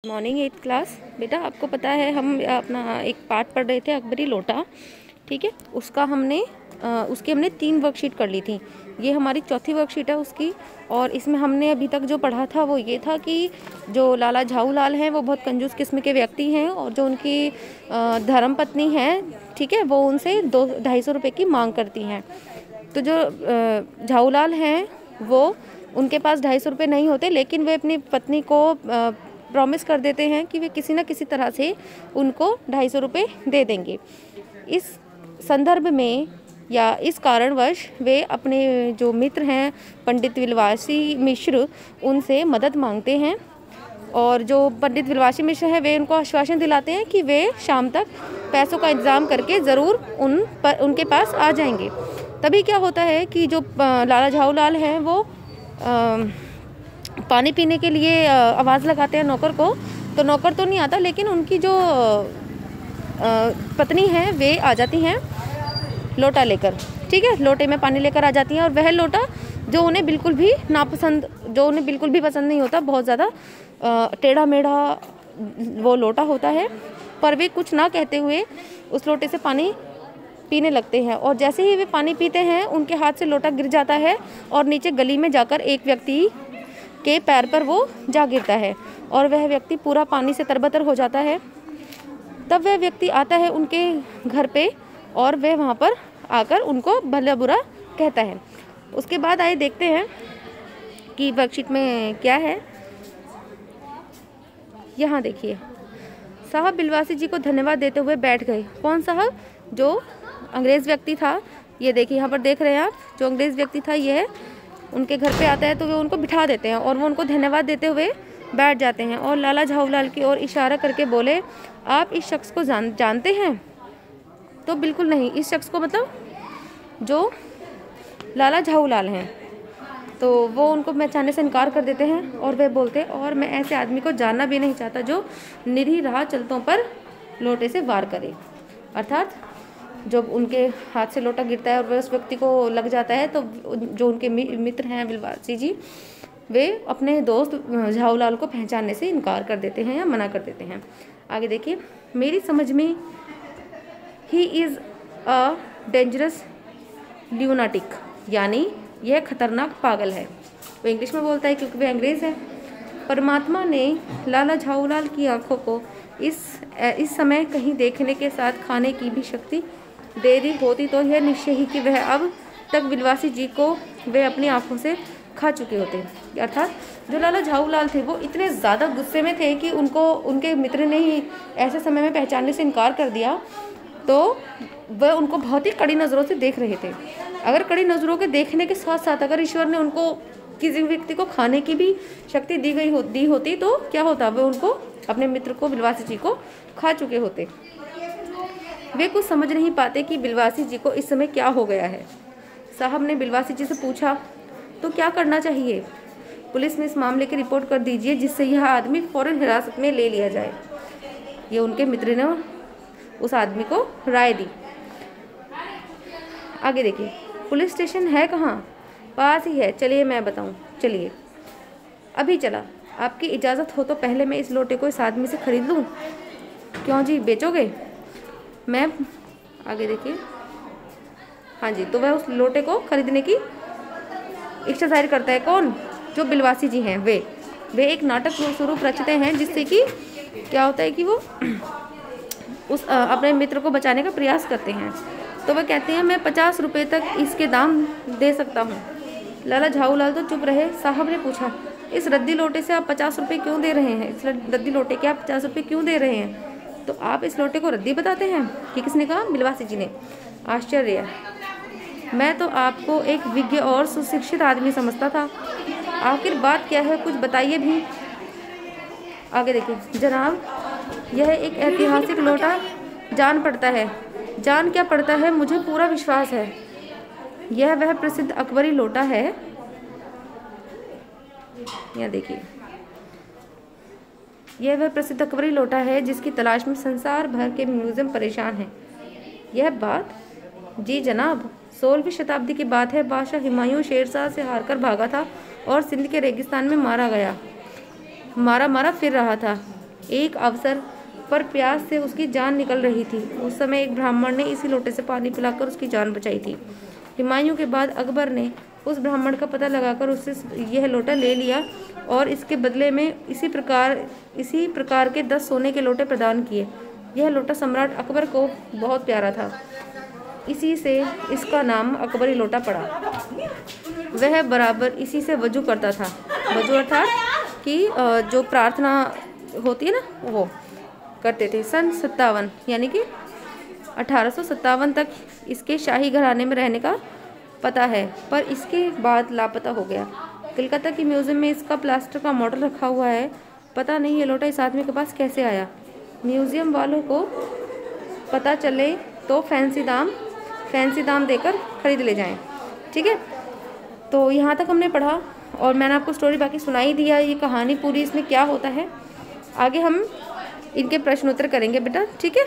Morning 8th class. बेटा आपको पता है हम अपना एक पाठ पढ़ रहे थे अकबरी लोटा, ठीक है। उसकी हमने 3 वर्कशीट कर ली थी। ये हमारी चौथी वर्कशीट है उसकी। और इसमें हमने अभी तक जो पढ़ा था वो ये था कि जो लाला झाऊलाल हैं वो बहुत कंजूस किस्म के व्यक्ति हैं और जो उनकी धर्मपत्नी हैं, ठीक है, वो उनसे 250 रुपये की मांग करती हैं। तो जो झाऊलाल हैं वो उनके पास 250 रुपये नहीं होते, लेकिन वे अपनी पत्नी को प्रॉमिस कर देते हैं कि वे किसी न किसी तरह से उनको 250 रुपये दे देंगे। इस संदर्भ में या इस कारणवश वे अपने जो मित्र हैं पंडित विलवासी मिश्र, उनसे मदद मांगते हैं। और जो पंडित विलवासी मिश्र हैं वे उनको आश्वासन दिलाते हैं कि वे शाम तक पैसों का इंतज़ाम करके ज़रूर उनके पास आ जाएंगे। तभी क्या होता है कि जो लाला झाऊलाल हैं वो पानी पीने के लिए आवाज़ लगाते हैं नौकर को। तो नौकर तो नहीं आता, लेकिन उनकी जो पत्नी है वे आ जाती हैं लोटा लेकर, ठीक है। लोटे में पानी लेकर आ जाती हैं और वह लोटा जो उन्हें बिल्कुल भी पसंद नहीं होता, बहुत ज़्यादा टेढ़ा मेढ़ा वो लोटा होता है, पर वे कुछ ना कहते हुए उस लोटे से पानी पीने लगते हैं। और जैसे ही वे पानी पीते हैं उनके हाथ से लोटा गिर जाता है और नीचे गली में जाकर एक व्यक्ति के पैर पर वो जा गिरता है और वह व्यक्ति पूरा पानी से तरबतर हो जाता है। तब वह व्यक्ति आता है उनके घर पे और वह वहाँ पर आकर उनको भला बुरा कहता है। उसके बाद आइए देखते हैं कि वर्कशीट में क्या है। यहाँ देखिए, साहब बिलवासी जी को धन्यवाद देते हुए बैठ गए। कौन साहब? जो अंग्रेज़ व्यक्ति था। ये देखिए यहाँ पर देख रहे हैं आप, जो अंग्रेज़ व्यक्ति था ये है। उनके घर पे आता है तो वे उनको बिठा देते हैं और वो उनको धन्यवाद देते हुए बैठ जाते हैं। और लाला झाऊलाल की ओर इशारा करके बोले, आप इस शख्स को जानते हैं? तो बिल्कुल नहीं। इस शख्स को मतलब जो लाला झाऊलाल हैं। तो वो उनको पहचानने से इनकार कर देते हैं और वे बोलते हैं, और मैं ऐसे आदमी को जानना भी नहीं चाहता जो निरीह राह चलतों पर लोटे से वार करे। अर्थात जब उनके हाथ से लोटा गिरता है और वह उस व्यक्ति को लग जाता है तो जो उनके मित्र हैं विलवासी जी, वे अपने दोस्त झाऊलाल को पहचानने से इनकार कर देते हैं या मना कर देते हैं। आगे देखिए, मेरी समझ में ही इज़ अ डेंजरस ल्यूनाटिक, यानी यह खतरनाक पागल है। वो इंग्लिश में बोलता है क्योंकि वे अंग्रेज़ है। परमात्मा ने लाला झाऊलाल की आंखों को इस समय कहीं देखने के साथ खाने की भी शक्ति दे दी होती तो यह निश्चय ही कि वह अब तक विलवासी जी को वे अपनी आंखों से खा चुके होते। अर्थात जो लाला झाऊलाल थे वो इतने ज़्यादा गुस्से में थे कि उनको उनके मित्र ने ही ऐसे समय में पहचानने से इनकार कर दिया, तो वह उनको बहुत ही कड़ी नज़रों से देख रहे थे। अगर कड़ी नज़रों के देखने के साथ साथ अगर ईश्वर ने उनको किसी व्यक्ति को खाने की भी शक्ति दी होती तो क्या होता? वे उनको अपने मित्र को विलवासी जी को खा चुके होते। वे कुछ समझ नहीं पाते कि बिलवासी जी को इस समय क्या हो गया है। साहब ने बिलवासी जी से पूछा, तो क्या करना चाहिए? पुलिस में इस मामले की रिपोर्ट कर दीजिए जिससे यह आदमी फौरन हिरासत में ले लिया जाए। ये उनके मित्र ने उस आदमी को राय दी। आगे देखिए, पुलिस स्टेशन है कहाँ? पास ही है, चलिए मैं बताऊँ। चलिए अभी चला। आपकी इजाज़त हो तो पहले मैं इस लोटे को इस आदमी से खरीद लूँ। क्यों जी, बेचोगे? मैं आगे देखिए, हाँ जी, तो वह उस लोटे को खरीदने की इच्छा जाहिर करता है। कौन? जो बिलवासी जी हैं। वे एक नाटक स्वरूप रचते हैं जिससे कि क्या होता है कि वो उस अपने मित्र को बचाने का प्रयास करते हैं। तो वह कहते हैं, मैं 50 रुपये तक इसके दाम दे सकता हूँ। लाला झाऊलाल तो चुप रहे। साहब ने पूछा, इस रद्दी लोटे से आप 50 रुपये क्यों दे रहे हैं? इस रद्दी लोटे के आप 50 रुपये क्यों दे रहे हैं? तो आप इस लोटे को रद्दी बताते हैं? कि किसने कहा? बिलवासी जी ने। आश्चर्य, मैं तो आपको एक विज्ञ और सुशिक्षित आदमी समझता था। आखिर बात क्या है, कुछ बताइए भी। आगे देखिए, जनाब यह एक ऐतिहासिक लोटा जान पड़ता है। जान क्या पड़ता है, मुझे पूरा विश्वास है यह वह प्रसिद्ध अकबरी लोटा है। यहाँ देखिए, यह वह प्रसिद्ध अकबरी लोटा है जिसकी तलाश में संसार भर के म्यूजियम परेशान हैं। यह बात? जी जनाब, 16वीं शताब्दी की बात है। बादशाह हुमायूं शेरशाह से हारकर भागा था और सिंध के रेगिस्तान में मारा फिर रहा था। एक अवसर पर प्यास से उसकी जान निकल रही थी। उस समय एक ब्राह्मण ने इसी लोटे से पानी पिलाकर उसकी जान बचाई थी। हुमायूं के बाद अकबर ने उस ब्राह्मण का पता लगाकर उससे यह लोटा ले लिया और इसके बदले में इसी प्रकार के 10 सोने के लोटे प्रदान किए। यह लोटा सम्राट अकबर को बहुत प्यारा था, इसी से इसका नाम अकबरी लोटा पड़ा। वह बराबर इसी से वजू करता था। वजू अर्थात कि जो प्रार्थना होती है ना वो करते थे। सन 57 यानी कि 1857 तक इसके शाही घराने में रहने का पता है, पर इसके बाद लापता हो गया। कलकत्ता की म्यूजियम में इसका प्लास्टर का मॉडल रखा हुआ है। पता नहीं ये लोटा इस आदमी के पास कैसे आया। म्यूजियम वालों को पता चले तो फैंसी दाम देकर खरीद ले जाएं। ठीक है, तो यहाँ तक हमने पढ़ा और मैंने आपको स्टोरी बाकी सुनाई दिया। ये कहानी पूरी इसमें क्या होता है, आगे हम इनके प्रश्न उत्तर करेंगे बेटा। ठीक है।